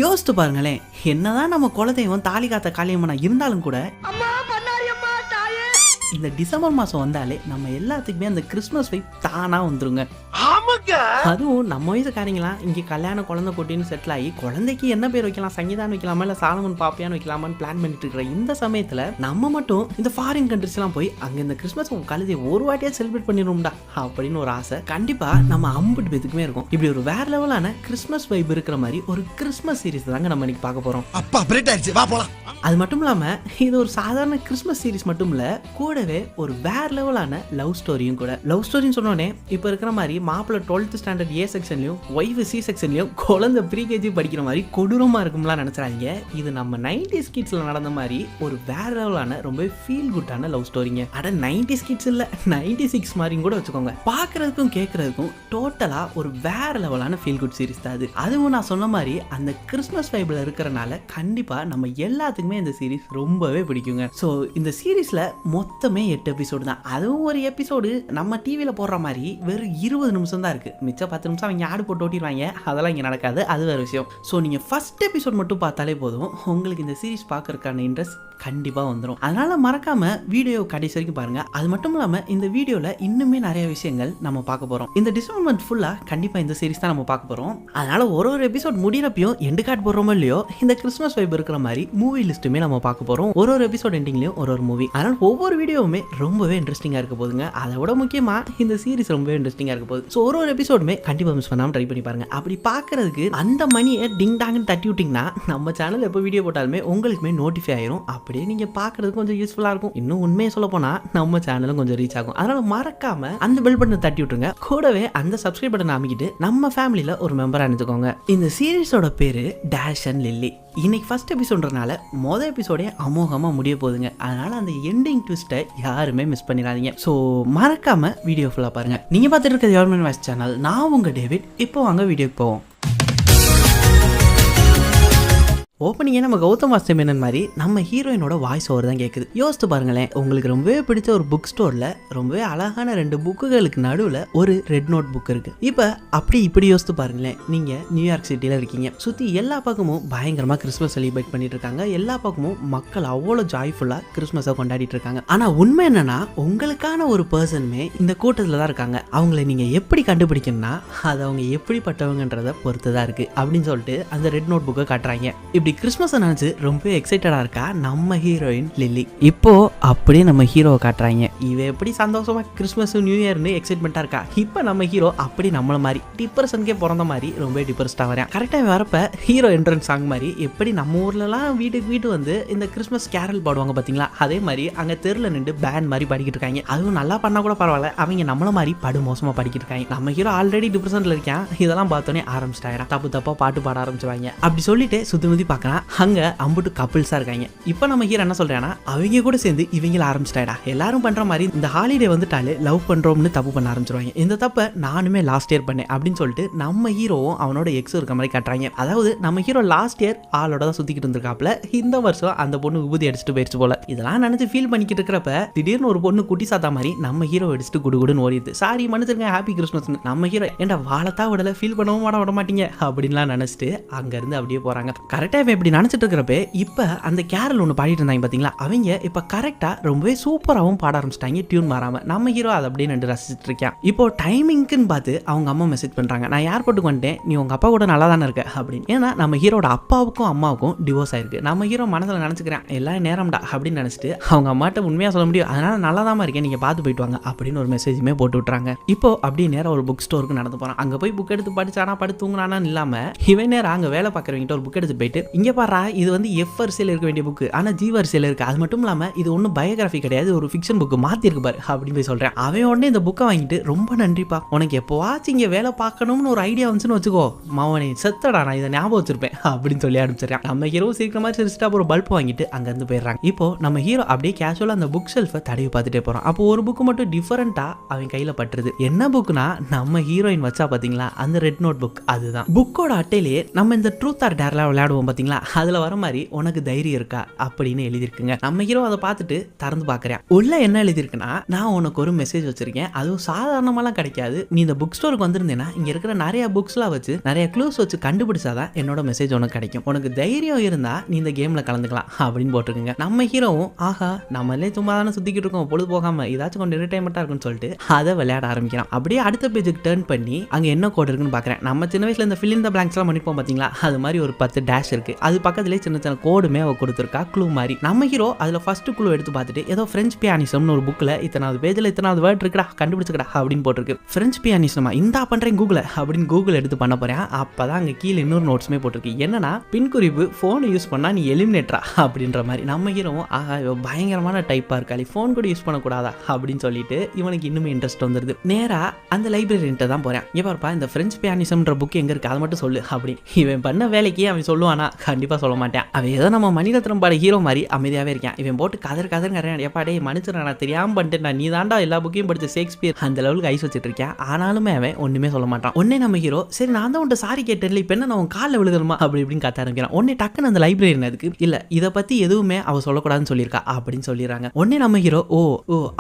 யோசித்து பாருங்களேன், என்னதான் நம்ம குலதெய்வம் தாலி காத்த காளியம்மனா இருந்தாலும் கூட இந்த டிசம்பர் மாசம் வந்தாலே நம்ம எல்லாத்துக்குமே அந்த கிறிஸ்மஸ் வைப் தானா வந்துருங்க. அதுவும் நம்ம வயசுக்காரங்களாம் இங்கே கல்யாணம் குழந்தை குட்டின்னு செட்டில் ஆகி குழந்தைக்கு என்ன பேர் வைக்கலாம், சங்கீதான்னு வைக்கலாமா இல்லை சாலமன் பாப்பியான்னு வைக்கலாமான்னு பிளான் பண்ணிட்டு இருக்கிற இந்த சமயத்தில் நம்ம மட்டும் இந்த ஃபாரின் கண்ட்ரிஸ்லாம் போய் அங்கே இந்த கிறிஸ்மஸ் கழுதை ஒரு வாட்டியா செலிப்ரேட் பண்ணிடும்டா அப்படின்னு ஒரு ஆசை கண்டிப்பா நம்ம 50 பேத்துக்குமே இருக்கும். இப்படி ஒரு வேற லெவலான கிறிஸ்மஸ் வைப் இருக்கிற மாதிரி ஒரு கிறிஸ்மஸ் சீரிஸ் தாங்க நம்ம இன்னைக்கு பார்க்க போறோம். அது மட்டும் இல்லாம இது ஒரு சாதாரண கிறிஸ்மஸ் சீரிஸ் மட்டும் இல்ல, கூடவே ஒரு வேற லெவலான லவ் ஸ்டோரியும் கூட. லவ் ஸ்டோரின்னு சொன்னோடனே இப்ப இருக்கிற மாதிரி மாப்பிள்ள 12th ஸ்டாண்டர்ட் ஏ செக்ஷன்லயும் ஒய்ஃப் சி செக்ஷன்லயும் குழந்தை ப்ரீகேஜி படிக்கிற மாதிரி கொடூரமா இருக்கும்லாம் நினைச்சாங்க. இது நம்ம 90s கிட்ஸ்ல நடந்த மாதிரி ஒரு வேற லெவலான ரொம்ப ஃபீல் குட்டான லவ் ஸ்டோரிங்க. அட 90s கிட்ஸ் இல்ல 96 மாதிரியும் கூட வச்சுக்கோங்க. பாக்குறதுக்கும் கேட்கறதுக்கும் டோட்டலா ஒரு வேற லெவலான ஃபீல் குட் சீரிஸ் தான் அது. அதுவும் நான் சொன்ன மாதிரி அந்த கிறிஸ்மஸ் வைப்ல இருக்கிறனால கண்டிப்பா நம்ம எல்லாத்துக்குமே இந்த சீரிஸ் ரொம்பவே பிடிக்குங்க. ஸோ இந்த சீரிஸ்ல மொத்தமே 8 எபிசோடு தான். அதுவும் ஒரு எபிசோடு நம்ம டிவியில போடுற மாதிரி வெறும் 20 நிமிஷம் தான் இருக்கு. மிச்சம் 10 நிமிஷம் அவங்க ஆடு போட்டு ஓட்டிடுவாங்க. அதெல்லாம் இங்க நடக்காது, அது வேற விஷயம். ஸோ நீங்க ஃபர்ஸ்ட் எபிசோட் மட்டும் பார்த்தாலே போதும், உங்களுக்கு இந்த சீரிஸ் பார்க்கறதுக்கான இன்ட்ரெஸ்ட் கண்டிப்பா வந்துடும். அதனால மறக்காம வீடியோ கடைசி வரைக்கும் பாருங்க. அது மட்டும் இல்லாம இந்த வீடியோல இன்னுமே நிறைய விஷயங்கள் நம்ம பார்க்க போறோம். இந்த டிசம்பர் மந்த் ஃபுல்லா கண்டிப்பா இந்த சீரிஸ் தான் நம்ம பார்க்க போறோம். அதனால ஒரு எபிசோட் முடியறப்பையும் எண்டு கார்டு போடுறோமோ இல்லையோ இந்த கிறிஸ்மஸ் வைப் இருக்கிற மாதிரி மூவி லிஸ்ட்டுமே நம்ம பார்க்க போறோம். ஒரு எபிசோட் எண்டிங்லயும் ஒரு மூவி. அதனால ஒவ்வொரு வீடியோவுமே ரொம்பவே இன்ட்ரெஸ்டிங்கா இருக்க போதுங்க. அதை விட முக்கியமா இந்த சீரிஸ் ரொம்பவே இன்ட்ரெஸ்டிங்கா இருக்க போகுது. ஸோ ஒரு எபிசோடுமே கண்டிப்பா மிஸ் பண்ணாம ட்ரை பண்ணி பாருங்க. அப்படி பார்க்கறதுக்கு அந்த மணியை டிங் டாங்னு தட்டி விட்டீங்கன்னா நம்ம சேனல் எப்போ வீடியோ போட்டாலுமே உங்களுக்குமே நோட்டிஃபை ஆயிரும். அப்படியே நீங்க பார்க்கறதுக்கு கொஞ்சம் யூஸ்ஃபுல்லா இருக்கும். இன்னும் உண்மையை சொல்ல போனா நம்ம சேனலும் கொஞ்சம் ரீச் ஆகும். அதனால மறக்காம அந்த பெல் பட்டனை தட்டி விட்டுருங்க. கூடவே அந்த சப்ஸ்கிரைப் பட்டனை அமைக்கிட்டு நம்ம ஃபேமிலியில ஒரு மெம்பரா நினைச்சுக்கோங்க. இந்த சீரிஸோட பேரு டேஷ் அண்ட் லில்லி. இன்னைக்கு ஃபர்ஸ்ட் எபிசோட்றனால மொதல் எபிசோடே அமோகமா முடிய போகுதுங்க. அதனால அந்த எண்டிங் ட்விஸ்ட்டை யாருமே மிஸ் பண்ணிடாதீங்க. ஸோ மறக்காம வீடியோ ஃபுல்லா பாருங்க. நீங்க பார்த்துட்டு இருக்கிறது கவர்மெண்ட் வாய்ஸ் சேனல். நான் உங்க டேவிட். இப்போ வாங்க வீடியோக்கு போவோம். ஓப்பனிங்கே நம்ம கௌதம் வாசுதேவ் மேனன் மாதிரி நம்ம ஹீரோயினோட வாய்ஸ் ஓவர் தான் கேட்குது. யோசித்து பாருங்களேன், உங்களுக்கு ரொம்பவே பிடிச்ச ஒரு புக் ஸ்டோரில் ரொம்பவே அழகான 2 புக்குகளுக்கு நடுவில் ஒரு ரெட் நோட் புக் இருக்கு. இப்போ அப்படி இப்படி யோசித்து பாருங்களேன், நீங்கள் நியூயார்க் சிட்டியில் இருக்கீங்க. சுற்றி எல்லா பக்கமும் பயங்கரமாக கிறிஸ்மஸ் செலிப்ரேட் பண்ணிட்டு இருக்காங்க. எல்லா பக்கமும் மக்கள் அவ்வளோ ஜாய்ஃபுல்லாக கிறிஸ்மஸை கொண்டாடிட்டு இருக்காங்க. ஆனால் உண்மை என்னன்னா, உங்களுக்கான ஒரு பர்சனுமே இந்த கூட்டத்தில் தான் இருக்காங்க. அவங்கள நீங்கள் எப்படி கண்டுபிடிக்கணும்னா அது அவங்க எப்படிப்பட்டவங்கன்றதை பொறுத்து தான் இருக்கு அப்படின்னு சொல்லிட்டு அந்த ரெட் நோட் புக்கை காட்டுறாங்க. இப்படி கிறிஸ்மஸ் நினைச்சு ரொம்ப எக்ஸைட்டடா இருக்கா நம்ம ஹீரோயின் லில்லி. இப்போ அப்படியே நம்ம ஹீரோவை காட்டுறாங்க. இவ எப்படி சந்தோஷமா கிறிஸ்மஸ் நியூ இயர்னு எக்ஸைட்மெண்டா இருக்கா. இப்போ நம்ம ஹீரோ அப்படி நம்மள மாதிரி டிப்ரெஷனுக்கே பிறந்த மாதிரி ரொம்ப டிப்ரெஸ்டா வரேன். கரெக்டா வரப்ப ஹீரோ என்ட்ரன்ஸ் சாங் மாதிரி எப்படி நம்ம ஊர்லலாம் வீட்டுக்கு வந்து இந்த கிறிஸ்மஸ் கேரல் பாடுவாங்க பாத்தீங்களா, அதே மாதிரி அங்க தெருல நின்று பேண்ட் மாதிரி படிக்கிட்டு இருக்காங்க. அதுவும் நல்லா பண்ணா கூட பரவாயில்ல, அவங்க நம்மள மாதிரி படு மோசமா படிக்கிட்டு இருக்காங்க. நம்ம ஹீரோ ஆல்ரெடி டிப்ரெஷன்ல இருக்கான். இதெல்லாம் பார்த்தோன்னே ஆரம்பிச்சிட்டாரா தப்பா பாட்டு பாட ஆரம்பிச்சுவாங்க. அப்படி சொல்லிட்டு சுத்தி பார்க்க அங்க அம்புட்டு கப்பிள்ஸா இருக்காங்க. இப்போ நம்ம ஹீரோ என்ன சொல்றானா, அவங்க கூட சேர்ந்து இவங்கள ஆரம்பிச்சிட்டாடா, எல்லாரும் பண்ற மாதிரி இந்த ஹாலிடே வந்துட்டாலே லவ் பண்றோம்னு தப்பு பண்ண ஆரம்பிச்சிருவாங்க. இந்த தப்ப நானுமே லாஸ்ட் இயர் பண்ணேன் அப்படின்னு சொல்லிட்டு நம்ம ஹீரோவும் அவனோட எக்ஸ் இருக்க மாதிரி காட்டுறாங்க. அதாவது நம்ம ஹீரோ லாஸ்ட் இயர் ஆளோட தான் சுத்திக்கிட்டு இருந்திருக்காப்ல. இந்த வருஷம் அந்த பொண்ணு விபூதி அடிச்சுட்டு போயிடுச்சு போல. இதெல்லாம் நினைச்சு ஃபீல் பண்ணிக்கிட்டு இருக்கிறப்ப திடீர்னு ஒரு பொண்ணு குட்டி சாத்தா மாதிரி நம்ம ஹீரோ அடிச்சுட்டு குடுகுடுன்னு ஓடிடுது. சாரி மன்னிச்சிருங்க, ஹாப்பி கிறிஸ்மஸ். நம்ம ஹீரோ ஏன்டா வாழத்தா விடல, ஃபீல் பண்ணவும் விட மாட்டீங்க அப்படின்லாம் நினைச்சிட்டு அங்க இருந்து அப்படியே போறாங்க. கரெக்டா இப்படி நினைச்சிட்டு இருக்கிறப்ப இப்ப அந்த கேரல் ஒன்று பாடிட்டு இருந்தாங்க பாத்தீங்களா, அவங்க இப்ப கரெக்டா ரொம்பவே சூப்பராகவும் பாட ஆரம்பிச்சிட்டாங்க டியூன் மாறாம. நம்ம ஹீரோ அதை அப்படியே நின்று ரசிச்சுட்டு இருக்கான். இப்போ டைமிங்க்குன்னு பார்த்து அவங்க அம்மா மெசேஜ் பண்றாங்க, நான் ஏர்போர்ட்டுக்கு வந்துட்டேன், நீ உங்க அப்பா கூட நல்லா தானே இருக்க அப்படின்னு. ஏன்னா நம்ம ஹீரோட அப்பாவுக்கும் அம்மாவுக்கும் டிவோர்ஸ் ஆயிருக்கு. நம்ம ஹீரோ மனசுல நினைச்சுக்கிறேன் எல்லாம் நேரம்டா அப்படின்னு நினைச்சிட்டு அவங்க அம்மாட்ட உண்மையா சொல்ல முடியும், அதனால நல்லா தான் இருக்கேன், நீங்க பார்த்து போயிட்டு வாங்க அப்படின்னு ஒரு மெசேஜுமே போட்டு விட்டுறாங்க. இப்போ அப்படியே நேரம் ஒரு புக் ஸ்டோருக்கு நடந்து போறான். அங்க போய் புக் எடுத்து படிச்சானா படுத்து தூங்குறானான்னு இல்லாம இவன் நேரம் அங்க வேலை பார்க்குறவங்கிட்ட ஒரு புக் எடுத்து போயிட்டு, இங்க பாரு இது வந்து எஃப் வரிசையில் இருக்க வேண்டிய புக்கு, ஆனா ஜி வரிசையில் இருக்கு. அது மட்டும் இல்லாம இது ஒன்றும் பயோகிராஃபி கிடையாது, ஒரு ஃபிக்ஷன் புக்கு மாத்தி இருக்கு பாரு அப்படின்னு போய் சொல்றேன். அவன் உடனே இந்த புக்கை வாங்கிட்டு, ரொம்ப நன்றிப்பா, உனக்கு எப்போவாச்சும் இங்க வேலை பார்க்கணும்னு ஒரு ஐடியா வந்துச்சுன்னு வச்சுக்கோ, மாவனே செத்தடா, நான் இதை ஞாபகம் வச்சிருப்பேன் அப்படின்னு சொல்லி ஆரம்பிச்சிடறேன். நம்ம ஹீரோ சீக்கிர மாதிரி சிரிச்சிட்டா ஒரு பல்ப் வாங்கிட்டு அங்க இருந்து போயிடுறாங்க. இப்போ நம்ம ஹீரோ அப்படியே கேஷுவலா அந்த புக் ஷெல்ஃபை தடவி பார்த்துட்டே போறான். அப்போ ஒரு புக்கு மட்டும் டிஃபரெண்டா அவன் கையில பட்டுருது. என்ன புக்னா நம்ம ஹீரோயின் வச்சா பாத்தீங்களா அந்த ரெட் நோட் புக். அதுதான் புக்கோட அட்டையிலேயே நம்ம இந்த ட்ரூத் ஆர் டேர்லாம் விளையாடுவோம் பாத்தீங்களா, அதுல வர மாதிரி உனக்கு தைரியம் இருக்கா அப்படின்னு எழுதிருக்குங்க. நம்ம ஹீரோ அதை பார்த்துட்டு திறந்து பார்க்கறேன். உள்ள என்ன எழுதி எழுதியிருக்குன்னா, நான் உனக்கு ஒரு மெசேஜ் வச்சிருக்கேன், அதுவும் சாதாரணமாலாம் கிடைக்காது, நீ இந்த புக் ஸ்டோருக்கு வந்திருந்தேன்னா இங்க இருக்கிற நிறைய புக்ஸ்லாம் வச்சு நிறைய க்ளூஸ் வச்சு கண்டுபிடிச்சாதான் என்னோட மெசேஜ் உனக்கு கிடைக்கும், உனக்கு தைரியம் இருந்தா நீ இந்த கேம்ல கலந்துக்கலாம் அப்படின்னு போட்டிருக்குங்க. நம்ம ஹீரோவும் ஆஹா நம்மளே சும்மா தானே சுத்திக்கிட்டு இருக்கோம், பொழுது போகாம ஏதாச்சும் கொஞ்சம் என்டர்டைன்மெண்டா இருக்குன்னு சொல்லிட்டு அதை விளையாட ஆரம்பிக்கிறான். அப்படியே அடுத்த பேஜுக்கு டர்ன் பண்ணி அங்க என்ன கோட் இருக்குன்னு பாக்குறேன். நம்ம சின்ன வயசுல இந்த ஃபில் இன் தி பிளாங்க்ஸ் எல்லாம் பண்ணிப்போம் பாத்தீங்களா, அது மாதிரி ஒரு 10 டேஷ் இருக்கு, அது பக்கத்துலயே சின்ன சின்ன கோடுமே அவ கொடுத்துருக்கா க்ளூ மாதிரி. நம்ம ஹீரோ அதுல ஃபர்ஸ்ட் க்ளூ எடுத்து பார்த்துட்டு ஏதோ பிரெஞ்சு பியானிசம்னு ஒரு புக்ல இத்தனாவது பேஜ்ல இத்தனாவது வேர்ட் இருக்குடா கண்டுபிடிச்சுக்கடா அப்படின்னு போட்டிருக்கு. பிரெஞ்சு பியானிசமா இந்தா பண்றேன் கூகுள அப்படின்னு கூகுள் எடுத்து பண்ண போறேன். அப்பதான் அங்க கீழே இன்னொரு நோட்ஸ்மே போட்டிருக்கு, என்னன்னா பின் குறிப்பு போனை யூஸ் பண்ணா நீ எலிமினேட்டரா அப்படின்ற மாதிரி. நம்ம ஹீரோ ஆஹா பயங்கரமான டைப்பா இருக்காளி, போன் கூட யூஸ் பண்ணக்கூடாதா அப்படின்னு சொல்லிட்டு இவனுக்கு இன்னுமே இன்ட்ரெஸ்ட் வந்துருது. நேரா அந்த லைப்ரரின்ட்டு தான் போறேன். ஏப்பாருப்பா இந்த பிரெஞ்சு பியானிசம்ன்ற புக் எங்க இருக்கு அதை மட்டும் சொல்லு அப்படி. இவன் பண்ண வேலைக்கு அவன் சொல்லுவானா, கண்டிப்பா சொல்ல மாட்டான். அவன் ஏதோ நம்ம மணிரத்னம் பாட ஹீரோ மாதிரி அமைதியாவே இருக்கான். இவன் போட்டு கதர் எப்பாடே மனுஷன் நான் தெரியாம பண்ணிட்டேன், நீ தாண்டா எல்லா புக்கையும் படிச்ச ஷேக்ஸ்பியர் அந்த லெவலுக்கு ஐஸ் வச்சுட்டு இருக்கேன். ஆனாலுமே அவன் ஒண்ணுமே சொல்ல மாட்டான். உடனே நம்ம ஹீரோ சரி நான் தான் உன்ட்ட சாரி கேட்டேன்ல, இப்ப என்ன நான் உன் காலில் விழுகணுமா அப்படி இப்படின்னு கத்த ஆரம்பிக்கிறான். உடனே டக்குன்னு அந்த லைப்ரரி அதுக்கு இல்ல இதை பத்தி எதுவுமே அவ சொல்லக்கூடாதுன்னு சொல்லியிருக்கா அப்படின்னு சொல்லிடுறாங்க. உடனே நம்ம ஹீரோ ஓ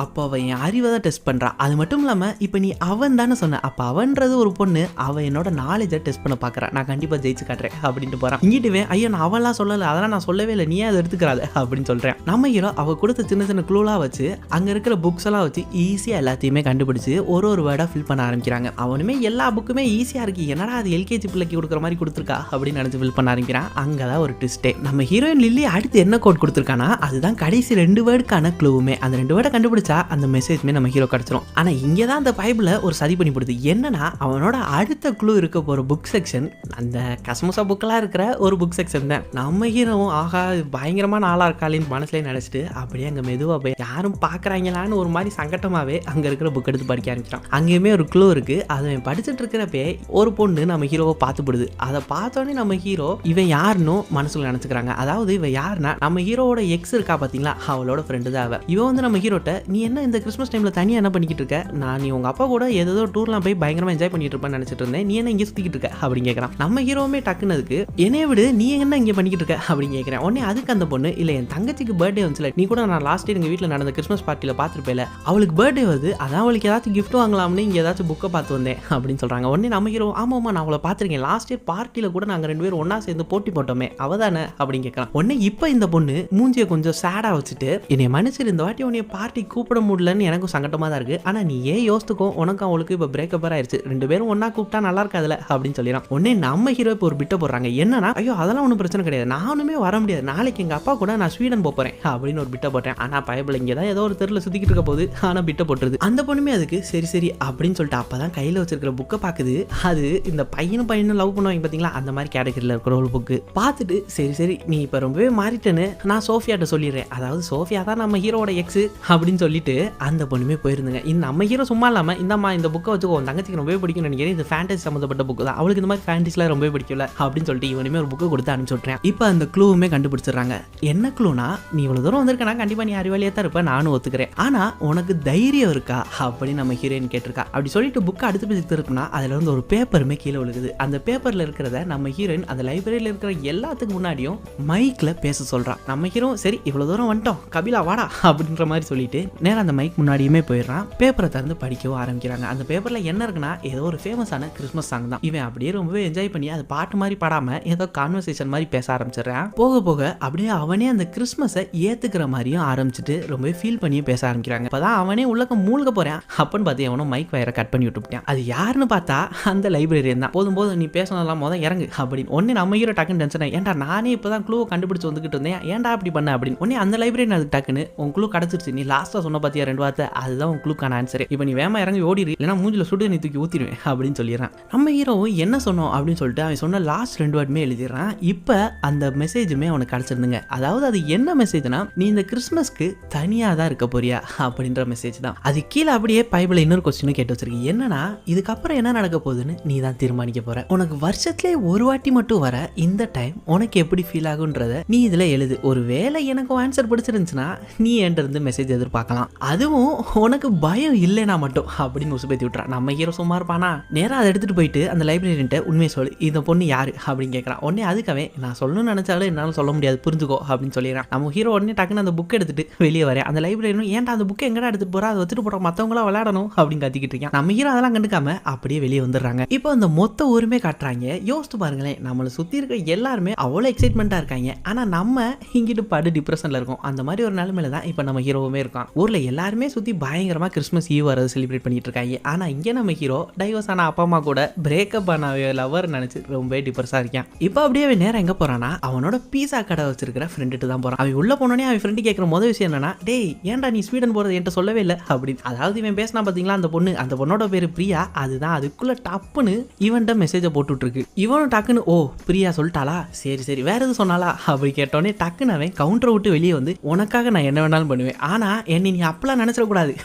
அப்போ அவன் என் அறிவை தான் டெஸ்ட் பண்றா, அது மட்டும் இல்லாம இப்ப நீ அவன் தானே சொன்ன, அப்ப அவன்றது ஒரு பொண்ணு, அவ என்னோட நாலேஜை டெஸ்ட் பண்ண பாக்குறா, நான் கண்டிப்பா ஜெயிச்சு காட்டுறேன் அப்படின்ட்டு போறான். இங்கிட்டுவே ஐயோ நான் அவெல்லாம் சொல்லல, அதெல்லாம் நான் சொல்லவே இல்லை, நீ அதை எடுத்துக்கிறாத அப்படின்னு சொல்றேன். நம்ம ஹீரோ அவ கொடுத்த சின்ன சின்ன க்ளூலாம் வச்சு அங்க இருக்கிற புக்ஸ் எல்லாம் வச்சு ஈஸியா எல்லாத்தையுமே கண்டுபிடிச்சு ஒரு வேர்டா ஃபில் பண்ண ஆரம்பிக்கிறாங்க. அவனுமே எல்லா புக்குமே ஈஸியா இருக்கு, என்னடா அது எல்கேஜி பிள்ளைக்கு கொடுக்குற மாதிரி கொடுத்துருக்கா அப்படின்னு நினைச்சு ஃபில் பண்ண ஆரம்பிக்கிறான். அங்கதான் ஒரு ட்விஸ்டே. நம்ம ஹீரோயின் லில்லி அடுத்து என்ன கோட் கொடுத்துருக்கானா அதுதான் கடைசி 2 வேர்டுக்கான க்ளூவுமே. அந்த 2 வேர்டை கண்டுபிடிச்சா அந்த மெசேஜ்மே நம்ம ஹீரோ கிடைச்சிரும். ஆனா இங்கதான் அந்த பைபிள ஒரு சதி பண்ணி போடுது. என்னன்னா அவனோட அடுத்த க்ளூ இருக்க போற புக் செக்ஷன் அந்த கஸ்மோசா புக்கெல்லாம் இருக்கிற ஒரு புக் செக்ஷன் தான். நம்ம ஹீரோவும் ஆகா பயங்கரமான ஆளா இருக்காளின்னு மனசுல நினைச்சிட்டு அப்படியே அங்க மெதுவா போய் யாரும் பாக்குறாங்களான்னு ஒரு மாதிரி சங்கட்டமாவே அங்க இருக்கிற புக் எடுத்து படிக்க ஆரம்பிச்சான். அங்கேயுமே ஒரு க்ளூ இருக்கு, அதை படிச்சுட்டு இருக்கிறப்பே ஒரு பொண்ணு நம்ம ஹீரோவை பார்த்துப்படுது. அதை பார்த்தோன்னே நம்ம ஹீரோ இவன் யாருன்னு மனசுல நினைச்சுக்கிறாங்க. அதாவது இவன் யாருன்னா நம்ம ஹீரோவோட எக்ஸ் இருக்கா பாத்தீங்களா, அவளோட ஃப்ரெண்டு தான் அவ. இவன் வந்து நம்ம ஹீரோட்ட நீ என்ன இந்த கிறிஸ்மஸ் டைம்ல தனியா என்ன பண்ணிக்கிட்டு இருக்க, நான் நீ உங்க அப்பா கூட ஏதோ டூர்லாம் போய் பயங்கரமா என்ஜாய் பண்ணிட்டு இருப்பேன்னு நினைச்சிட்டு இருந்தேன், நீ என்ன இங்க சுத்திக்கிட்டு இருக்க அப்படின்னு கேட்கறான். நம்ம ஹீரோவுமே டக்குனதுக்கு என்னைய விடு நீ என்ன இங்க பண்ணிக்கிட்டு இருக்க அப்படின்னு கேட்கிறேன். உடனே அதுக்கு அந்த பொண்ணு இல்ல என் தங்கச்சிக்கு பர்த்டே வந்துச்சுல, நீ கூட நான் லாஸ்ட் இயர் எங்க வீட்டுல நடந்த கிறிஸ்மஸ் பார்ட்டியில பாத்துருப்பேல, அவளுக்கு பர்த்டே வருது, அதான் அவளுக்கு ஏதாச்சும் கிஃப்ட் வாங்கலாம்னு இங்க ஏதாச்சும் புக்கை பார்த்து வந்தேன் அப்படின்னு சொல்றாங்க. உடனே நம்ம ஹீரோ ஆமாமா நான் அவளை பார்த்திருக்கேன், லாஸ்ட் இயர் பார்ட்டியில கூட நாங்க 2 பேரும் ஒன்னா சேர்ந்து போட்டி போட்டோமே அவதானே அப்படின்னு கேட்கறான். உடனே இப்ப இந்த பொண்ணு மூஞ்சியை கொஞ்சம் சேடா வச்சுட்டு என்னை மனுஷர் இந்த வாட்டி உன்னைய பார்ட்டி கூப்பிட முடியலன்னு எனக்கும் சங்கட்டமா தான் இருக்கு, ஆனா நீ ஏன் யோசித்துக்கோ உனக்கு அவளுக்கு இப்ப பிரேக்கப் ஆயிருச்சு, 2 பேரும் ஒன்னா கூப்பிட்டா நல்லா இருக்காதுல அப்படின்னு சொல்லிடுறான். உடனே நம்ம ஹீரோ இப்போ ஒரு பிட்ட போடுறாங்க, என்னன்னா ஐயோ அதெல்லாம் ஒன்றும் பிரச்சனை கிடையாது, நானுமே வர முடியாது, நாளைக்கு எங்க அப்பா கூட நான் ஸ்வீடன் போறேன் அப்படின்னு ஒரு பிட்ட போட்டேன். ஆனா பயபிள் இங்கதான் ஏதோ ஒரு தெருல சுத்திக்கிட்டு இருக்க போது, ஆனா பிட்ட போட்டுருது. அந்த பொண்ணுமே அதுக்கு சரி சரி அப்படின்னு சொல்லிட்டு அப்பதான் கையில வச்சிருக்கிற புக்கை பாக்குது. அது இந்த பையனும் லவ் பண்ணுவாங்க பாத்தீங்களா அந்த மாதிரி கேட்டகரியில இருக்கிற ஒரு புக்கு பார்த்துட்டு சரி சரி நீ இப்ப ரொம்பவே மாறிட்டேன்னு நான் சோஃபியாட்ட சொல்லிடுறேன், அதாவது சோஃபியா தான் நம்ம ஹீரோட எக்ஸ் அப்படின்னு சொல்லிட்டு அந்த பொண்ணுமே போயிருந்துங்க. இந்த நம்ம ஹீரோ சும்மா இல்லாம இந்த புக்கை வச்சுக்கோ உன் தங்கச்சிக்கு ரொம்பவே பிடிக்கும்னு நினைக்கிறேன், இது ஃபேண்டசி சம்பந்தப்பட்ட புக்கு தான், அவளுக்கு இந்த மாதிரி ஃபேண்டசிலாம் ரொம்பவே பிடிக்கல அப்படின்னு சொல்லிட்டு இவனுமே ஒரு புக்கை கொடுத்து அனுப்பிச்சு விட்றேன். இப்போ அந்த க்ளூவுமே கண்டுபிடிச்சிடுறாங்க. என்ன க்ளூனா நீ இவ்வளவு தூரம் வந்திருக்கனா கண்டிப்பா நீ அறிவாளியா தான் இருப்ப, நானும் ஒத்துக்கிறேன், ஆனா உனக்கு தைரியம் இருக்கா அப்படின்னு நம்ம ஹீரோயின் கேட்டிருக்கா. அப்படி சொல்லிட்டு புக்கை அடுத்து பேசி திருப்பினா அதுல இருந்து ஒரு பேப்பருமே கீழே விழுகுது. அந்த பேப்பர்ல இருக்கிறத நம்ம ஹீரோயின் அந்த லைப்ரரியில இருக்கிற எல்லாத்துக்கு முன்னாடியும் மைக்ல பேச சொல்றான். நம்ம ஹீரோ சரி இவ்வளவு தூரம் வந்துட்டோம் கபிலா வாடா அப்படின்ற மாதிரி சொல்லிட்டு நேரம் அந்த மைக் முன்னாடியுமே போயிடுறான். பேப்பரை திறந்து படிக்கவும் ஆரம்பிக்கிறாங்க. அந்த பேப்பர்ல என்ன இருக்குன்னா ஏதோ ஒரு ஃபேமஸான கிறிஸ்மஸ் சாங் தான். இவன் அப்படியே ரொம்பவே என்ஜாய் பண்ணி அது பாட்டு மாதிரி பாடாம ஏதோ கான்வர்சேஷன் மாதிரி பேச ஆரம்பிச்சிடறான். போக போக அப்படியே அவனே அந்த கிறிஸ்மஸை ஏத்துக்கிற மாதிரியும் ஆரம்பிச்சுட்டு ரொம்பவே ஃபீல் பண்ணியும் பேச ஆரம்பிக்கிறாங்க. இப்பதான் அவனே உள்ளக்க மூழ்க போறான். அப்பன்னு பார்த்து அவனும் மைக் வயரை கட் பண்ணி விட்டுட்டான். அது யாருன்னு பார்த்தா அந்த லைப்ரரியன் தான். போதும் போதும் நீ பேசணும் முதல் இறங்கு அப்படின்னு. ஒன்னு நம்ம ஹீரோ டக்குன்னு டென்ஷன் ஏன்டா நானே இப்பதான் க்ளூ கண்டுபிடிச்சு வந்துகிட்டு இருந்தேன், ஏன்டா அப்படி பண்ண அப்படின்னு. உடனே அந்த லைப்ரரியன் அதுக்கு டக்குன்னு உன் க்ளூ கிடைச்சிருச்சு, நீ லாஸ்டா சொன்ன பாத்தியா 2 வார்த்தை அதுதான் உன் க்ளூக்கான ஆன்சர், இப்போ நீ வேமா இறங்கி ஓடிடு இல்லைன்னா மூஞ்சில சுடு நீ தூக்கி ஊத்திடுவேன் அப்படின்னு சொல்லிடுறான். நம்ம ஹீரோ என்ன சொன்னோம் அப்படின்னு சொல்லிட்டு அவன் சொன்ன லாஸ்ட் 2 வேர்டுமே எழுதிடுறான். இப்போ அந்த மெசேஜுமே அவனுக்கு கிடைச்சிருந்துங்க. அதாவது அது என்ன மெசேஜ்னா நீ இந்த கிறிஸ்மஸ்க்கு தனியா தான் இருக்க போறியா அப்படின்ற மெசேஜ் தான். அது கீழே அப்படியே பைபிள் இன்னொரு கொஸ்டினும் கேட்டு வச்சிருக்கு, என்னன்னா இதுக்கப்புறம் என்ன நடக்க போகுதுன்னு நீ தான் தீர்மானிக்க போற, உனக்கு வருஷத்துலேயே ஒரு வாட்டி மட்டும் வர இந்த டைம் உனக்கு எப்படி ஃபீல் ஆகுன்றத நீ இதுல எழுது, ஒருவேளை எனக்கு ஆன்சர் பிடிச்சிருந்துச்சுன்னா நீ என்கிட்ட இருந்து மெசேஜ் எதிர்பார்க்கலாம், அதுவும் உனக்கு பயம் இல்லைனா மட்டும் அப்படின்னு உசுப்பேத்தி விட்டுறான். நம்ம ஹீரோ சும்மா இருப்பானா, நேரா அதை எடுத்துட்டு போயிட்டு அந்த லைப்ரரியன்ட்ட உண்மையை சொல்லு, இந்த பொண்ணு யாரு அப்படின்னு கேட்கறான். உடனே அதுக்கவே நான் சொல்லணும்னு நினைச்சாலும் என்னால சொல்ல முடியாது புரிஞ்சுக்கோ அப்படின்னு சொல்லிடுறான். நம்ம ஹீரோ உடனே டக்குன்னு அந்த புக் எடுத்துட்டு வெளியே வரேன். அந்த லைப்ரரியன் விளையாடணும், ஏன்டா அந்த புக்கை எங்கடா எடுத்துட்டு போறா, அதை வச்சுட்டு போற மத்தவங்களா விளையாடணும் அப்படின்னு கத்திக்கிட்டு இருக்கேன். நம்ம ஹீரோ அதெல்லாம் கண்டுக்காம அப்படியே வெளியே வந்துடுறாங்க. இப்போ அந்த மொத்த ஊருமே காட்டுறாங்க. யோசித்து பாருங்களேன், நம்மளை சுத்தி இருக்க எல்லாருமே அவ்வளோ எக்ஸைட்மெண்ட்டாக இருக்காங்க. ஆனால் நம்ம இங்கிட்டு படு டிப்ரெஷனில் இருக்கோம். அந்த மாதிரி ஒரு நிலைமையில தான் இப்போ நம்ம ஹீரோவுமே இருக்கான். ஊரில் எல்லாருமே சுற்றி பயங்கரமாக கிறிஸ்மஸ் ஈவ் வரது செலிப்ரேட் பண்ணிட்டு இருக்காங்க. ஆனால் இங்கே நம்ம ஹீரோ டைவர்ஸ் ஆன அப்பா அம்மா கூட பிரேக்கப் ஆன லவர் நினச்சி ரொம்ப டிப்ரெஸாக இருக்கான். இப்போ அப்படியே அவன் நேரம் எங்கே போறானா, அவனோட பீஸா கடை வச்சிருக்கிற ஃப்ரெண்டுட்டு தான் போறான். அவன் உள்ள போனோடனே அவன் ஃப்ரெண்டு கேட்குற முதல் விஷயம் என்னன்னா, டேய் ஏன்டா நீ ஸ்வீடன் போகிறது என்கிட்ட சொல்லவே இல்லை அப்படின்னு. அதாவது இவன் பேசினா பார்த்தீங்களா அந்த பொண்ணோட பேர் பிரியா. அதுதான் அதுக்குள்ள டப்புன்னு இவன்ட்ட மெசேஜை போட்டுட்டு இருக்கு. இவனும் டக்குன்னு ஓ பிரியா சொல்லிட்டாளா, சரி வேற எதுவும் சொன்னாலா அப்படி கேட்டோன்னே டக்குன்னு அவன் கவுண்டரை விட்டு வெளியே வந்து உனக்காக நான் என்ன வேணாலும் பண்ணுவேன், ஆனா என்னை நீ அப்பெல்லாம் நினைச்சிடக்கூடாது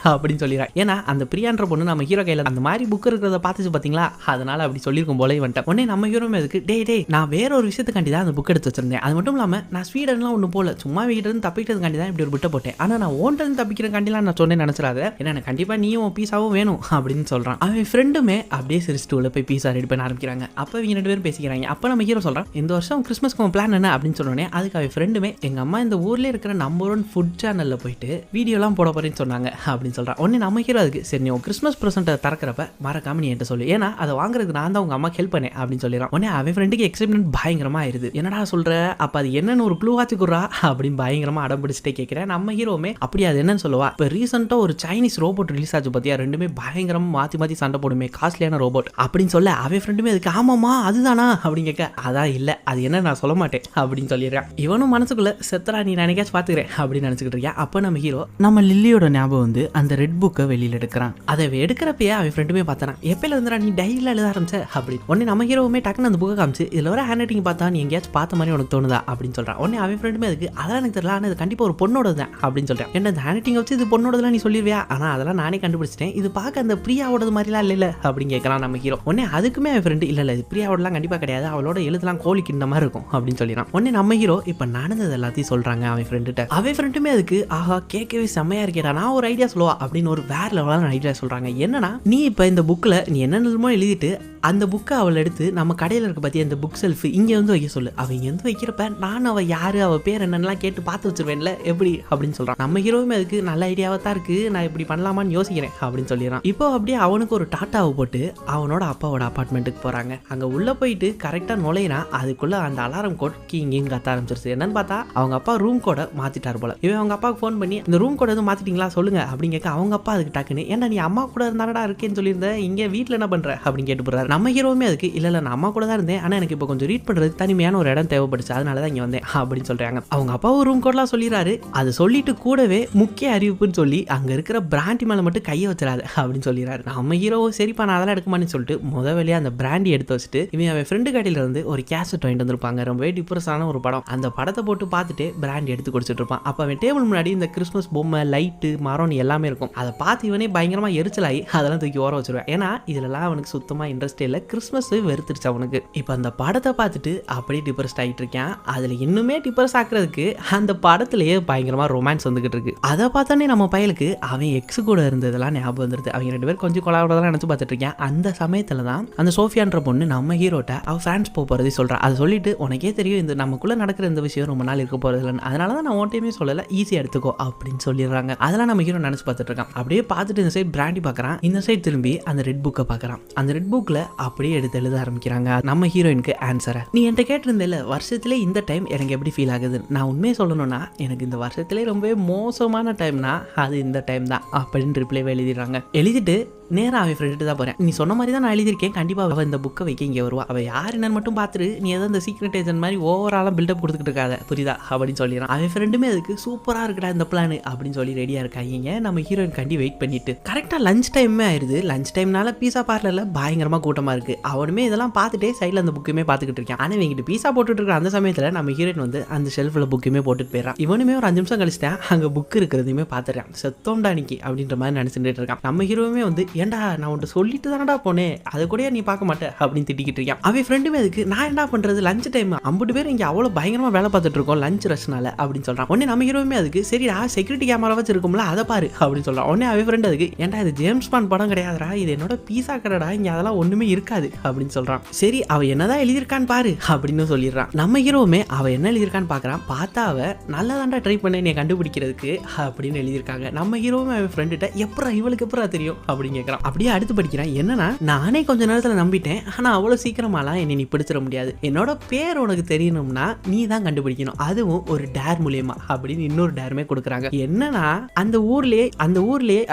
அப்படின்னு சொல்லிடுறான். ஏன்னா அந்த பிரியான்ற பொண்ணு நம்ம ஹீரோ கையில அந்த மாதிரி புக் இருக்கிறத பார்த்துச்சு பார்த்தீங்களா, அதனால அப்படி சொல்லியிருக்கும் போல இவன்ட்ட. உடனே நம்ம ஹீரோமே அதுக்கு டேய் நான் வேற ஒரு விஷயத்துக்காண்டி தான் அந்த புக் எடுத்து வச்சிருந்தேன். அது மட்டும் இல்லாமல் நான் ஸ்வீடன்லாம் ஒன்று போல சும்மா வீட்டு இருந்து தப்பிக்கிறதுக்காண்டி தான் இப்படி ஒரு புட்டை போட்டேன். ஆனால் நான் ஓன்ட்டு இருந்து தப்பிக்கிறக்காண்டிலாம் நான் சொன்னேன் நினைச்சிடாத, ஏன்னா எனக்கு கண்டிப்பாக நீயும் பீஸாவும் வேணும் அப்படின்னு சொல்கிறான். அவன் ஃப்ரெண்டுமே அப்படியே சிரிச்சுட்டு உள்ள போய் பீஸா ரெடி பண்ண ஆரம்பிக்கிறாங்க. அப்போ இவங்க 2 பேரும் பேசிக்கிறாங்க. அப்போ நம்ம ஹீரோ சொல்கிறான், இந்த வருஷம் கிறிஸ்மஸ்க்கு பிளான் என்ன அப்படின்னு சொன்னோன்னே அதுக்கு அவன் ஃப்ரெண்டுமே எங்கள் அம்மா இந்த ஊர்லேயே இருக்கிற நம்பர் 1 ஃபுட் சேனலில் போயிட்டு வீடியோலாம் போட போறேன்னு சொன்னாங்க அப்படின்னு சொல்கிறான். உடனே நம்ம ஹீரோ அதுக்கு சரி நீ கிறிஸ்மஸ் ப்ரெசென்ட்டை திறக்கிறப்ப மறக்காம நீ என்கிட்ட சொல்லு, ஏன்னா அதை வாங்குறதுக்கு நான் தான் உங்கள் அம்மா ஹெல்ப் பண்ணேன் அப்படின்னு சொல்லிடுறான். உடனே அவன் ஃப்ரெண்டுக்கு எக்ஸைட்மெண்ட் பயங்கரமாக ஆயிருது. என்னடா சொல்கிற, அப்போ அது என்னன்னு ஒரு க்ளூ வாச்சுக்குறா அப்படின்னு பயங்கரமாக அடம் பிடிச்சிட்டே கேட்குறேன். நம்ம ஹீரோமே அப்படி அது என்னன்னு சொல்லுவா. இப்போ ரீசெண்டாக ஒரு சைனீஸ் ரோபோட் ரிலீஸ் ஆச்சு பார்த்தியா, ரெண்டுமே பயங்கரமாக மாற்றி சண்டை போடுமே, காஸ்ட்லியான ரோபோட் அப்படின்னு சொல்ல அவன் ஃப்ரெண்டுமே அதுக்கு ஆமாம்மா அதுதானா அப்படின்னு கேட்க, அதான் இல்லை அது என்ன நான் சொல்ல மாட்டேன் அப்படின்னு சொல்லிடுறான். இவனும் மனசுக்குள்ள செத்தரா நீ நினைக்காச்சும் பார்த்துக்கிறேன் அப்படின்னு நினச்சிக்கிட்டு இருக்கேன். அப்போ நம்ம ஹீரோ நம்ம லில்லியோட ஞாபகம் வந்து அந்த ரெட் புக்கை வெளியில் எடுக்கிறான். அதை எடுக்கிறப்பயே அவன் ஃப்ரெண்டுமே பார்த்தான், எப்பயில இருந்துடா நீ டைரியில் எழுத ஆரம்பிச்ச அப்படின்னு. உடனே நம்ம ஹீரோவுமே டக்குன்னு அந்த புக்கை காமிச்சு இதில் வர ஹேண்ட் ரைட்டிங் பார்த்தா நீ எங்கேயாச்சும் பார்த்த மாதிரி உனக்கு தோணுதா அப்படின்னு சொல்கிறான். உடனே அவன் ஃப்ரெண்டுமே அதுக்கு அதெல்லாம் எனக்கு தெரியல, ஆனால் இது கண்டிப்பாக ஒரு பொண்ணோட தான் அப்படின்னு சொல்கிறேன். என்ன இந்த ஹேண்ட் ரைட்டிங் வச்சு இது பொண்ணோடதுலாம் நீ சொல்லிடுவியா, ஆனால் அதெல்லாம் நானே கண்டுபிடிச்சிட்டேன், இது பார்க்க அந்த பிரியாவோடது மாதிரிலாம் இல்லை அப்படின்னு கேட்கலாம் நம்ம ஹீரோ. உடனே அதுக்குமே அவன் ஃப்ரெண்டு இல்லை இது பிரியாவோடலாம் கண்டிப்பாக கிடையாது, அவளோட எழுதலாம் கோழிக்கு இந்த மாதிரி இருக்கும் அப்படின்னு சொல்லிடுறான். உடனே நம்ம ஹீரோ இப்போ நடந்தது எல்லாத்தையும் சொல்கிறாங்க அவன் ஃப்ரெண்டுகிட்ட. அவன் ஃப்ரெண்டுமே அதுக்கு ஆஹா கேட்கவே செம்மையாக இருக்கேடா, நான் ஒரு ஐடியா சொல்லுவா அப்படின்னு ஒரு வேற லெவலான ஐடியா சொல்கிறாங்க. என்னன்னா நீ இப்போ இந்த புக்கில் நீ என்னென்னமோ எழுதிட்டு அந்த புக்கை அவளை எடுத்து நம்ம கடையில் இருக்க பற்றி அந்த புக் செல்ஃப் இங்கே வந்து வைக்க சொல்லு, அவள் இங்கே வந்து வைக்கிறப்ப நான் அவள் யார் அவள் பேர் என்னென்னலாம் கேட்டு பார்த்து வச்சிருவேன்ல எப்படி அப்படின்னு சொல்கிறான். நம்ம ஹீரோவுமே அதுக்கு நல்ல ஐடியாவாக தான் இருக்குது, நான் இப்படி பண்ணலாமான்னு யோசிக்கிறேன் அப்படின்னு சொல்லிடுறான். இப்போ அப்படியே அவனுக்கு ஒரு டாட்டாவை போட்டு அவனோட அப்பாவோட அப்பார்ட்மெண்ட்டுக்கு போகிறாங்க. அங்கே உள்ளே போயிட்டு கரெக்டாக நுழையிறான். அதுக்குள்ளே அந்த அலாரம் கோட் இங்கேயும் கத்த ஆரம்பிச்சிருச்சு. என்னன்னு பார்த்தா அவங்க அப்பா ரூம் கோடை மாற்றிட்டார் போல. இவன் அவங்க அப்பாவுக்கு ஃபோன் பண்ணி இந்த ரூம் கோடை எதுவும் மாற்றிட்டீங்களா சொல்லுங்க அப்படின்னு கேட்க அவங்க அப்பா அதுக்கு டக்குன்னு ஏன்னா நீ அம்மா கூட இருந்தாடா இருக்கேன்னு சொல்லியிருந்தேன், இங்கே வீட்டில் என்ன பண்ணுற அப்படின்னு கேட்டு போகிறாரு. நம்ம ஹீரோவுமே அதுக்கு இல்லை நான் அம்மா கூட தான் இருந்தேன், ஆனால் எனக்கு இப்போ கொஞ்சம் ரீட் பண்ணுறது தனிமையான ஒரு இடம் தேவைப்படுச்சு, அதனால தான் இங்கே வந்தேன் அப்படின்னு சொல்கிறாங்க. அவங்க அப்பாவும் ரூம் கோடெலாம் சொல்லிடுறாரு. அது சொல்லிட்டு கூடவே முக்கிய அறிவிப்புன்னு சொல்லி அங்கே இருக்கிற பிராண்டி மேலே மட்டும் கையை வச்சிடாது அப்படின்னு சொல்லிடுறாரு. நம்ம ஹீரோ சரிப்பா நான் அதெல்லாம் எடுக்குமான்னு சொல்லிட்டு முத வேலையாக அந்த பிராண்டி எடுத்து வச்சுட்டு இவன் அவன் ஃப்ரெண்டு கடையில் இருந்து ஒரு கேசட் வாங்கிட்டு வந்திருப்பாங்க, ரொம்பவே டிப்ரெஸான ஒரு படம். அந்த படத்தை போட்டு பார்த்துட்டு பிராண்டி எடுத்து குடிச்சிட்டு இருப்பான். அப்போ அவன் டேபிள் முன்னாடி இந்த கிறிஸ்மஸ் பொம்மை லைட்டு மரம் எல்லாமே இருக்கும். அதை பார்த்து இவனே பயங்கரமாக எரிச்சலாகி அதெல்லாம் தூக்கி ஓர வச்சிருவேன். ஏன்னா இதுலலாம் அவனுக்கு சுத்தமாக இன்ட்ரெஸ்ட் இல்லை, கிறிஸ்மஸ் வெறுத்துருச்சு அவனுக்கு. இப்போ அந்த படத்தை பார்த்துட்டு அப்படியே டிப்ரெஸ்ட் ஆகிட்டு இருக்கேன். அதில் இன்னுமே டிப்ரெஸ் ஆக்குறதுக்கு அந்த படத்துலேயே பயங்கரமாக ரொமான்ஸ் வந்துகிட்டு இருக்கு. அதை பார்த்தோன்னே நம்ம பையலுக்கு அவன் எக்ஸ் கூட இருந்ததெல்லாம் ஞாபகம் வந்துருது. அவங்க 2 பேரும் கொஞ்சம் கொலாவோட நினச்சி பார்த்துட்டு இருக்கேன். அந்த சமயத்தில் தான் அந்த சோஃபியான்ற பொண்ணு நம்ம ஹீரோட்ட அவள் ஃப்ரான்ஸ் போகிறதே சொல்கிறான். அதை சொல்லிட்டு உனக்கே தெரியும் இந்த நமக்குள்ளே நடக்கிற இந்த விஷயம் ரொம்ப நாள் இருக்க போகிறது இல்லைன்னு, அதனால தான் நான் ஓட்டையுமே சொல்லலை, ஈஸியாக எடுத்துக்கோ அப்படின்னு சொல்லிடுறாங்க. அதெல்லாம் நம்ம ஹீரோ நினச்சி பார்த்துட்டு இருக்கான். அப்படியே பார்த்துட்டு இந்த சைட் பிராண்டி பார்க்குறான், இந்த சைட் திரும்பி அந்த ரெட் புக்கை பார்க்குறான். அந்த ரெட் புக்கில் அப்படியே எடுத்து எழுத ஆரம்பிக்கிறாங்க நம்ம ஹீரோயினுக்கு ஆன்சரை. நீ என்கிட்ட கேட்டிருந்தேல வருஷத்துல இந்த டைம் எனக்கு எப்படி ஃபீல் ஆகுது, நான் உண்மையை சொல்லணும்னா எனக்கு இந்த வருஷத்துலேயே ரொம்பவே மோசமான டைம்னா அது இந்த டைம் தான் அப்படின்னு ரிப்ளைவே எழுதிடுறாங்க. எழுதிட்டு நேராக அவன் ஃப்ரெண்டு தான் போகிறேன், நீ சொன்ன மாதிரி தான் நான் எழுதியிருக்கேன், கண்டிப்பாக அவள் இந்த புக்கை வைக்க இங்கே வருவா, அவள் யார் என்னன்னு மட்டும் பார்த்துட்டு நீ ஏதோ இந்த சீக்ரெட் ஏஜென்ட் மாதிரி ஓவராலாக பில்டப் கொடுத்துக்கிட்டு இருக்காத புரியுதா அப்படின்னு சொல்லிடுறான். அவன் ஃப்ரெண்டுமே அதுக்கு சூப்பராக இருக்குடா இந்த பிளான் அப்படின்னு சொல்லி ரெடியாக இருக்காங்க. நம்ம ஹீரோயின் கண்டி வெயிட் பண்ணிட்டு கரெக்டாக லஞ்ச் டைமே ஆயிடுது. லஞ்ச் டைம்னால பீஸா பார்லரில் பயங்கரமாக கூட்டமாக இருக்குது. அவனுமே இதெல்லாம் பார்த்துட்டே சைடில் அந்த புக்குமே பார்த்துக்கிட்டு இருக்கான். ஆனால் இவங்கிட்ட பீஸா போட்டுட்டு இருக்கிற அந்த சமயத்தில் நம்ம ஹீரோயின் வந்து அந்த ஷெல்ஃபில் புக்குமே போட்டுட்டு போயிடறான். இவனுமே ஒரு 5 நிமிஷம் கழிச்சுட்டேன் அங்கே புக்கு இருக்கிறதையுமே பார்த்துறான். செத்தோம்டா நிக்கி அப்படின்ற மாதிரி நினச்சிட்டு இருக்கான். நம்ம ஹீரோவுமே வந்து ஏன்டா நான் உன்ட்டு சொல்லிட்டு தானடா போனேன், அதை கூட நீ பார்க்க மாட்டேன் அப்படின்னு திட்டிக்கிட்டு இருக்கான். அவன் ஃப்ரெண்டுமே அதுக்கு நான் என்ன பண்றது, லஞ்ச் டைம் 50 பேர் இங்கே அவ்வளோ பயங்கரமா வேலை பார்த்துட்டு இருக்கோம் லஞ்ச் ரஷ்னால அப்படின்னு சொல்றான். உடனே நம்ம ஹீரோவுமே அதுக்கு சரிடா செக்யூரிட்டி கேமரா வச்சு இருக்கும்ல அதை பாரு அப்படின்னு சொல்றான். உடனே அவன் ஃப்ரெண்ட் அதுக்கு ஏன்டா இது ஜேம்ஸ் பாண்ட் படம் கிடையாதுடா, இது என்னோட பீஸா கடைடா, இங்க அதெல்லாம் ஒண்ணுமே இருக்காது அப்படின்னு சொல்றான். சரி அவ என்னதான் எழுதியிருக்கான்னு பாரு அப்படின்னு சொல்லிடுறான். நம்ம ஹீரோவுமே அவ என்ன எழுதியிருக்கான்னு பாக்குறான். பார்த்தா அவ நல்லதாண்டா ட்ரை பண்ண நீ கண்டுபிடிக்கிறதுக்கு அப்படின்னு எழுதியிருக்காங்க. நம்ம ஹீரோவுமே அவன் ஃப்ரெண்டுகிட்ட எப்பரா இவளுக்கு எப்பரா தெரியும் அப்படின்னு கேட்கறான். அப்படியே அடுத்து படிக்கிறான். என்னன்னா நானே கொஞ்ச நேரத்துல நம்பிட்டேன், ஆனா அவ்வளவு சீக்கிரமாலாம் என்னை நீ பிடிச்சிட முடியாது, என்னோட பேர் உனக்கு தெரியணும்னா நீ தான் கண்டுபிடிக்கணும், அதுவும் ஒரு டேர் மூலியமா அப்படின்னு இன்னொரு டேருமே கொடுக்குறாங்க. என்னன்னா அந்த ஊர்லயே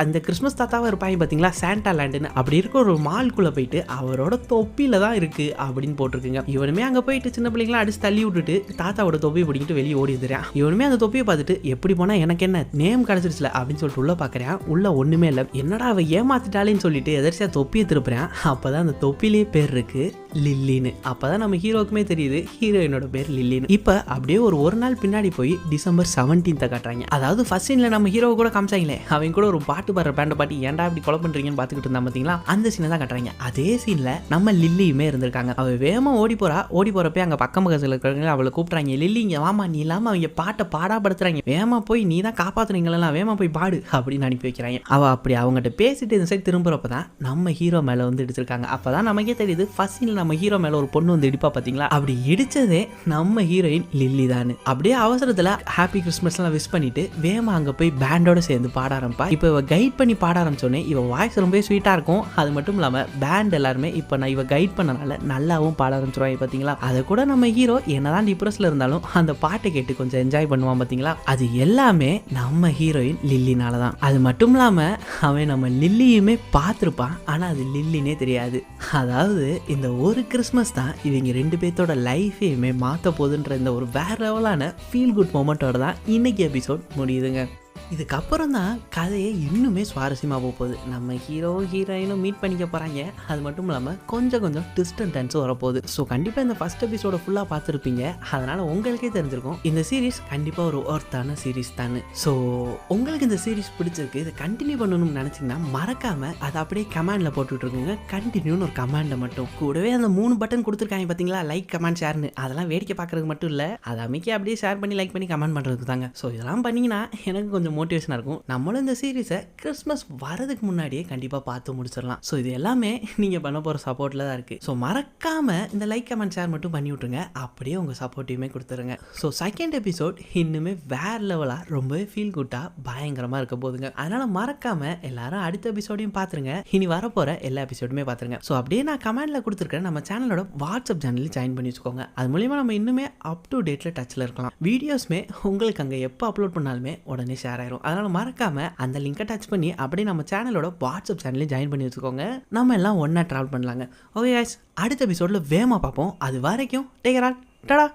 அந்த கிறிஸ்மஸ் தாத்தாவா இருப்பாங்க பாத்தீங்களா சாண்டா லேண்டுன்னு, அப்படி இருக்க ஒரு மால்குள்ள போயிட்டு அவரோட தொப்பியில தான் இருக்கு அப்படின்னு போட்டிருக்குங்க. இவனுமே அங்க போயிட்டு சின்ன பிள்ளைங்களா அடிச்சு தள்ளி விட்டுட்டு தாத்தாவோட தொப்பியை பிடிக்கிட்டு வெளியே ஓடி வந்துறான். இவனுமே அந்த தொப்பியை பார்த்துட்டு எப்படி போனா எனக்கு என்ன நேம் கிடைச்சிருச்சுல அப்படின்னு சொல்லிட்டு உள்ள பாக்குறான். உள்ள ஒண்ணுமே இல்ல. என்னடா அவ ஏமாத்திட்டாலேன்னு சொல்லிட்டு எதர்ச்சியா தொப்பியை திருப்புறான். அப்பதான் அந்த தொப்பிலே பேர் இருக்கு லில்லின்னு. அப்பதான் நம்ம ஹீரோக்குமே தெரியுது ஹீரோயினோட பேர் லில்லின்னு. இப்ப அப்படியே ஒரு நாள் பின்னாடி போய் டிசம்பர் 17 காட்டுறாங்க. அதாவது ஃபர்ஸ்ட் சீன்ல நம்ம ஹீரோ கூட காமிச்சாங்களே அவன் கூட ஒரு பாட்டு பாடுற பேண்ட பாட்டி ஏன்டா இப்படி கொலை பண்றீங்கன்னு பாத்துக்கிட்டு இருந்தா பாத்தீங்களா, அந்த சீனை தான் காட்டுறாங்க. அதே சீன்ல நம்ம லில்லியுமே இருந்திருக்காங்க. அவ வேகமா ஓடி போறப்ப அங்க பக்கம் பக்கத்துல இருக்கிறவங்க அவளை கூப்பிட்றாங்க. லில்லி இங்க வாமா, நீ இல்லாம அவங்க பாட்டை பாடாப்படுத்துறாங்க, வேகமா போய் நீ தான் காப்பாத்துறீங்களா, வேகமா போய் பாடு அப்படின்னு அனுப்பி வைக்கிறாங்க. அவ அப்படி அவங்ககிட்ட பேசிட்டு இந்த சைடு திரும்புறப்பதான் நம்ம ஹீரோ மேல வந்து இடிச்சிருக்காங்க. அப்பதான் நமக்கே தெரியுது ஃபர்ஸ்ட் சீன்ல நம்ம ஹீரோ மேல ஒரு பொண்ணு வந்து இடிப்பா பாத்தீங்களா, அப்படி இடிச்சதே நம்ம ஹீரோயின் லில்லி தான். அப்படியே அவசரத்துல ஹாப்பி கிறிஸ்மஸ் எல்லாம் விஷ் பண்ணிட்டு வேகமா அங்க போய் பேண்டோட சேர்ந்து பாட ஆரம்பிப்பா. இப்ப இவ கைட் பண்ணி பாட ஆரம்பிச்சோன்னே இவ வாய்ஸ் ரொம்ப ஸ்வீட்டா இருக்கும். அது மட்டும் இல்லாம பேண்ட் எல்லாருமே இப்ப நான் இவ கைட் பண்ணனால நல்லாவும் பாட ஆரம்பிச்சிருவாங்க பாத்தீங்களா. அதை கூட நம்ம ஹீரோ என்னதான் டிப்ரெஸ்ல இருந்தாலும் அந்த பாட்டை கேட்டு கொஞ்சம் என்ஜாய் பண்ணுவான் பாத்தீங்களா. அது எல்லாமே நம்ம ஹீரோயின் லில்லினாலதான். அது மட்டும் இல்லாம அவன் நம்ம லில்லியுமே பார்த்திருப்பான், ஆனா அது லில்லினே தெரியாது. அதாவது இந்த ஒரு கிறிஸ்மஸ் தான் இவங்க 2 பேர்த்தோட லைஃபையுமே மாத்த போகுதுன்ற இந்த ஒரு வேற லெவலான ஃபீல் குட் மொமெண்டோட தான் இன்னைக்கு எபிசோட் முடியுதுங்க. இதுக்கப்புறம் தான் கதையை இன்னுமே சுவாரஸ்யமாக போகுது. நம்ம ஹீரோ ஹீரோயினும் மீட் பண்ணிக்க போகிறாங்க. அது மட்டும் இல்லாமல் கொஞ்சம் ட்விஸ்ட் அண்ட் டர்ன்ஸும் வரப்போகுது. ஸோ கண்டிப்பாக இந்த ஃபர்ஸ்ட் எபிசோட ஃபுல்லாக பார்த்துருப்பீங்க. அதனால் உங்களுக்கே தெரிஞ்சிருக்கும் இந்த சீரீஸ் கண்டிப்பாக ஒரு ஒர்த்தான சீரீஸ் தானே. ஸோ உங்களுக்கு இந்த சீரீஸ் பிடிச்சிருக்கு, இதை கண்டினியூ பண்ணணும்னு நினச்சிங்கன்னா மறக்காமல் அதை அப்படியே கமெண்டில் போட்டுட்ருக்குங்க. கண்டினியூன்னு ஒரு கமெண்டை மட்டும் கூடவே அந்த 3 பட்டன் கொடுத்துருக்காங்க பார்த்தீங்களா, லைக் கமெண்ட் ஷேர்னு, அதெல்லாம் வேடிக்கை பார்க்குறதுக்கு மட்டும் இல்லை, அதை அமைக்க அப்படியே ஷேர் பண்ணி லைக் பண்ணி கமெண்ட் பண்ணுறதுக்கு தாங்க. ஸோ இதெல்லாம் பண்ணிங்கன்னா எனக்கு கொஞ்சம் மோட்டிவேஷனாக இருக்கும். நம்மளும் இந்த சீரீஸை கிறிஸ்மஸ் வரதுக்கு முன்னாடியே கண்டிப்பாக பார்த்து முடிச்சிடலாம். ஸோ இது எல்லாமே நீங்கள் பண்ண போகிற சப்போர்ட்டில் தான் இருக்குது. ஸோ மறக்காமல் இந்த லைக் கமெண்ட் ஷேர் மட்டும் பண்ணி விட்ருங்க, அப்படியே உங்கள் சப்போர்ட்டையுமே கொடுத்துருங்க. ஸோ செகண்ட் எபிசோட் இன்னுமே வேற லெவலாக ரொம்பவே ஃபீல் குட்டாக பயங்கரமாக இருக்க போதுங்க. அதனால் மறக்காமல் எல்லாரும் அடுத்த எபிசோடையும் பார்த்துருங்க. இனி வரப்போகிற எல்லா எபிசோடுமே பார்த்துருங்க. ஸோ அப்படியே நான் கமெண்டில் கொடுத்துருக்கேன் நம்ம சேனலோட வாட்ஸ்அப் சேனலில் ஜாயின் பண்ணி வச்சுக்கோங்க. அது மூலிமா நம்ம இன்னுமே அப் டு டேட்டில் டச்சில் இருக்கலாம். வீடியோஸ்மே உங்களுக்கு அங்கே எப்போ அப்லோட் பண்ணாலுமே உடனே ஷேர் ஆயிரும். அதனால மறக்காம அந்த லிங்கை டச் பண்ணி அப்படியே நம்ம சேனலோட வாட்ஸ்அப் சேனலையும் ஜாயின் பண்ணி வச்சுக்கோங்க. நம்ம எல்லாம் ஒண்ணா டிராவல் பண்ணலாங்க. ஓகே गाइस, அடுத்த எபிசோட்ல வேகமா பார்ப்போம். அது வரைக்கும் டேக் கேர், டாடா.